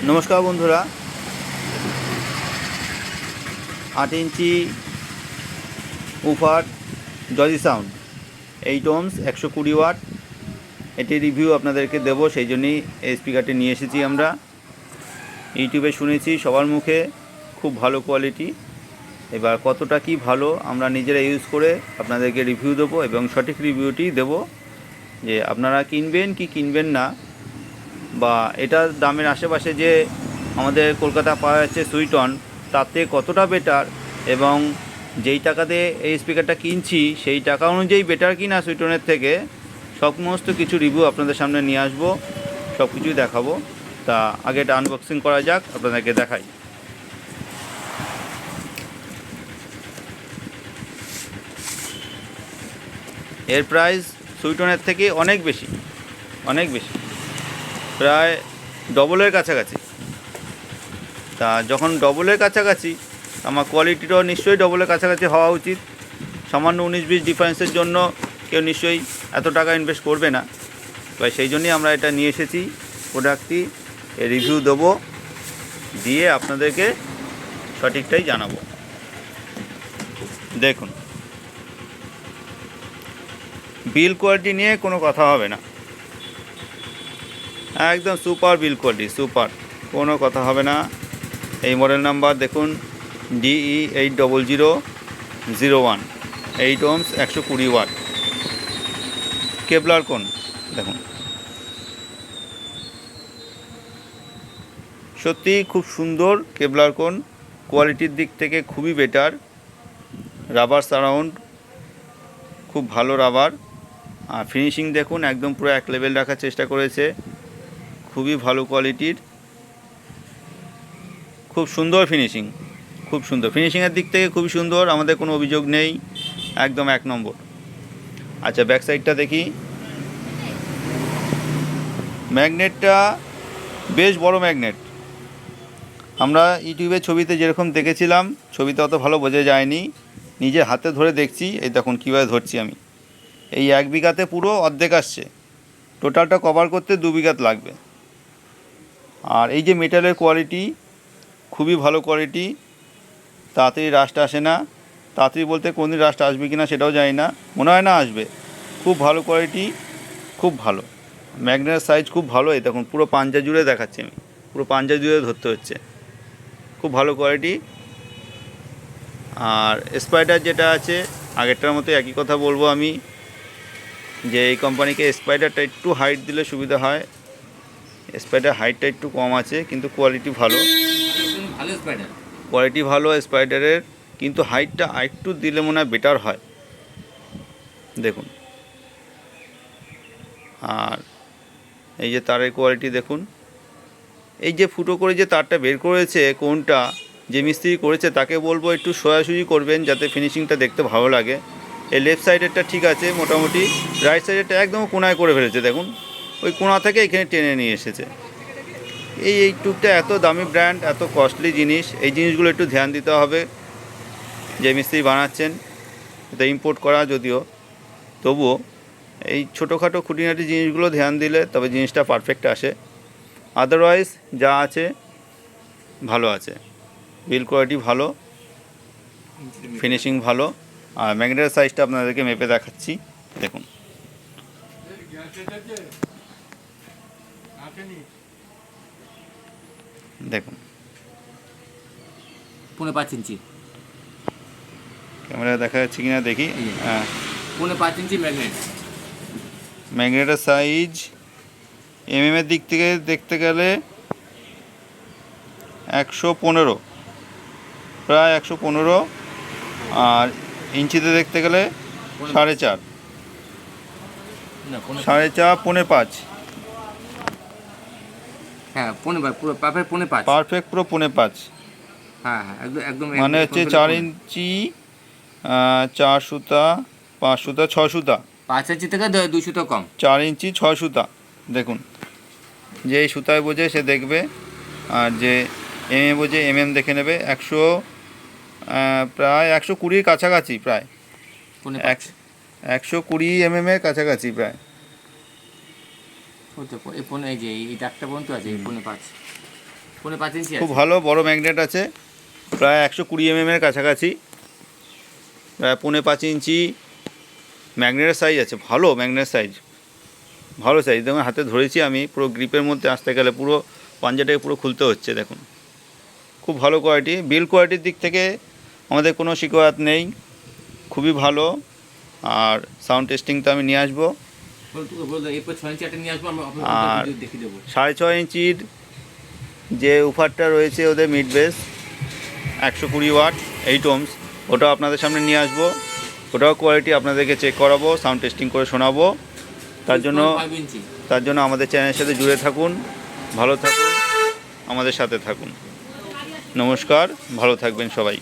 নমস্কার বন্ধুরা, 8 ইঞ্চি woofer জজি sound 8 ohms 120 watt, এটি রিভিউ আপনাদেরকে দেবো। সেই জন্যই এই স্পিকারটি নিয়ে এসেছি। আমরা ইউটিউবে শুনেছি সবার মুখে খুব ভালো কোয়ালিটি। এবার কতটা কি ভালো আমরা নিজেরা ইউজ করে আপনাদেরকে রিভিউ দেবো এবং সঠিক রিভিউটি দেবো যে আপনারা কিনবেন কি কিনবেন না, বা এটার দামের আশেপাশে যে আমাদের কলকাতা পাওয়া যাচ্ছে সুইটন, তাতে কতটা বেটার, এবং যেই টাকাতে এই স্পিকারটা কিনছি সেই টাকা অনুযায়ী বেটার কি না সুইটনের থেকে, সমস্ত কিছু রিভিউ আপনাদের সামনে নিয়ে আসবো, সব কিছুই দেখাবো। তা আগে এটা আনবক্সিং করা যাক, আপনাদেরকে দেখাই। এর প্রাইস সুইটনের থেকে অনেক বেশি, অনেক বেশি, প্রায় ডবলের কাছাকাছি। তা যখন ডবলের কাছাকাছি, আমার কোয়ালিটিটাও নিশ্চয়ই ডবলের কাছাকাছি হওয়া উচিত। সামান্য 19-20 ডিফারেন্সের জন্য কেউ নিশ্চয়ই এত টাকা ইনভেস্ট করবে না। তাই সেই জন্যই আমরা এটা নিয়ে এসেছি, প্রোডাক্টটি রিভিউ দেবো, দিয়ে আপনাদেরকে সঠিকটাই জানাবো। দেখুন, বিল কোয়ালিটি নিয়ে কোনো কথা হবে না, একদম সুপার বিল কোয়ালিটি, সুপার, কোনো কথা হবে না। এই মডেল নাম্বার দেখুন, DE800001, 8 ohms 120 ওয়াট, কেবলার কোন দেখুন, সত্যি খুব সুন্দর কেবলার কোন, কোয়ালিটির দিক থেকে খুবই বেটার। রাবার সারাউন্ড খুব ভালো রাবার, আর ফিনিশিং দেখুন একদম পুরো এক লেভেল রাখার চেষ্টা করেছে, খুবই ভালো কোয়ালিটির, খুব সুন্দর ফিনিশিং, খুব সুন্দর ফিনিশিংয়ের দিক থেকে খুবই সুন্দর, আমাদের কোনো অভিযোগ নেই, একদম 1 নম্বর। আচ্ছা, ব্যাক সাইডটা দেখি। ম্যাগনেটটা বেশ বড় ম্যাগনেট। আমরা ইউটিউবে ছবিতে যেরকম দেখেছিলাম, ছবিতে অত ভালো বোঝা যায়নি, নিজে হাতে ধরে দেখছি। এই দেখুন কীভাবে ধরছি আমি, এই 1 বিঘাতে পুরো অর্ধেক আসছে, টোটালটা কভার করতে 2 বিঘাত লাগবে। আর এই যে মেটালের কোয়ালিটি, খুবই ভালো কোয়ালিটি, তাড়াতাড়ি রাস্ট আসে না। তাড়াতাড়ি বলতে কোনদিন রাস্ট আসবে কি না সেটাও জানি না, মনে হয় না আসবে। খুব ভালো কোয়ালিটি, খুব ভালো। ম্যাগনেটের সাইজ খুব ভালো, এই দেখুন পুরো পাঞ্জা জুড়ে দেখাচ্ছি আমি, পুরো পাঞ্জা জুড়ে ধরতে হচ্ছে, খুব ভালো কোয়ালিটি। আর স্পাইডার যেটা আছে, আগেরটার মতো একই কথা বলবো আমি, যে এই কোম্পানিকে স্পাইডারটা একটু হাইট দিলে সুবিধা হয়। স্পাইডার হাইটটা একটু কম আছে, কিন্তু কোয়ালিটি ভালো, কোয়ালিটি ভালো স্পাইডারের, কিন্তু হাইটটা আরেকটু দিলে মনে হয় বেটার হয়। দেখুন, আর এই যে তারের কোয়ালিটি দেখুন, এই যে ফুটো করে যে তারটা বের করেছে, কোনটা যে মিস্ত্রি করেছে তাকে বলবো একটু সোজাসুজি করবেন, যাতে ফিনিশিংটা দেখতে ভালো লাগে। এই লেফট সাইডেরটা ঠিক আছে মোটামুটি, রাইট সাইডেরটা একদম কোনায় করে ফেলেছে দেখুন, ওই কোনা থেকে এখানে টেনে নিয়ে এসেছে। এই টুকটা এত দামি ব্র্যান্ড, এত কস্টলি জিনিস, এই জিনিসগুলো একটু ধ্যান দিতে হবে। যে মিস্ত্রি বানাচ্ছেন, এটা ইম্পোর্ট করা যদিও, তবুও এই ছোটোখাটো খুঁটিনাটি জিনিসগুলো ধ্যান দিলে তবে জিনিসটা পারফেক্ট আসে। আদারওয়াইজ যা আছে ভালো আছে, বিল কোয়ালিটি ভালো, ফিনিশিং ভালো। আর ম্যাগনেটের সাইজটা আপনাদেরকে মেপে দেখাচ্ছি, দেখুন। দেখুন 5.5 ইঞ্চি ক্যামেরা দেখা যাচ্ছে কিনা দেখি। হ্যাঁ, 5.5 ইঞ্চি ম্যাগনেট। ম্যাগনেটের সাইজ এর দিক থেকে দেখতে গেলে 115, প্রায় 115, আর ইঞ্চিতে দেখতে গেলে 4.5, না 4.5, 4.5, হ্যাঁ 5.5, পুরো পারফেক্ট 5.5। পারফেক্ট পুরো 5.5। হ্যাঁ হ্যাঁ, একদম একদম মানে হচ্ছে 4 ইঞ্চি, 4 সুতা, 5 সুতা, 6 সুতা, 5 ইঞ্চি থেকে 2 সুতো কম। 4 ইঞ্চি 6 সুতা। দেখুন, যে এই সুতায় বোঝে সে দেখবে, আর যে বোঝে দেখে নেবে। 100, প্রায় 120 কাছাকাছি, প্রায় 120 এর কাছাকাছি প্রায়। এই যে এই ডাকটা পর্যন্ত আছে, 5.5। 5.5 ইঞ্চি খুব আছে। ভালো বড় ম্যাগনেট আছে, প্রায় 120 এর কাছাকাছি, প্রায় 5.5 ইঞ্চি ম্যাগনেটের সাইজ আছে। ভালো ম্যাগনেট সাইজ, ভালো সাইজ। দেখুন হাতে ধরেছি আমি, পুরো গ্রিপের মধ্যে আসতে গেলে পুরো পাঞ্জাটাকে পুরো খুলতে হচ্ছে। দেখুন খুব ভালো কোয়ালিটি, বিল কোয়ালিটির দিক থেকে আমাদের কোনো শিকায়ত নেই, খুবই ভালো। আর সাউন্ড টেস্টিং তো আমি নিয়ে আসবো। এরপর 6 ইঞ্চি একটা নিয়ে আসবো, আমরা আর ভিডিও দেখিয়ে দেবো। 6.5 ইঞ্চির যে উফারটা রয়েছে ওদের মিড বেস 120 ওয়াট 8 ohms, ওটাও আপনাদের সামনে নিয়ে আসবো। ওটাও কোয়ালিটি আপনাদেরকে চেক করাবো, সাউন্ড টেস্টিং করে শোনাবো। তার জন্য 5 ইঞ্চি। আমাদের চ্যানেলের সাথে জুড়ে থাকুন, ভালো থাকুন, আমাদের সাথে থাকুন। নমস্কার, ভালো থাকবেন সবাই।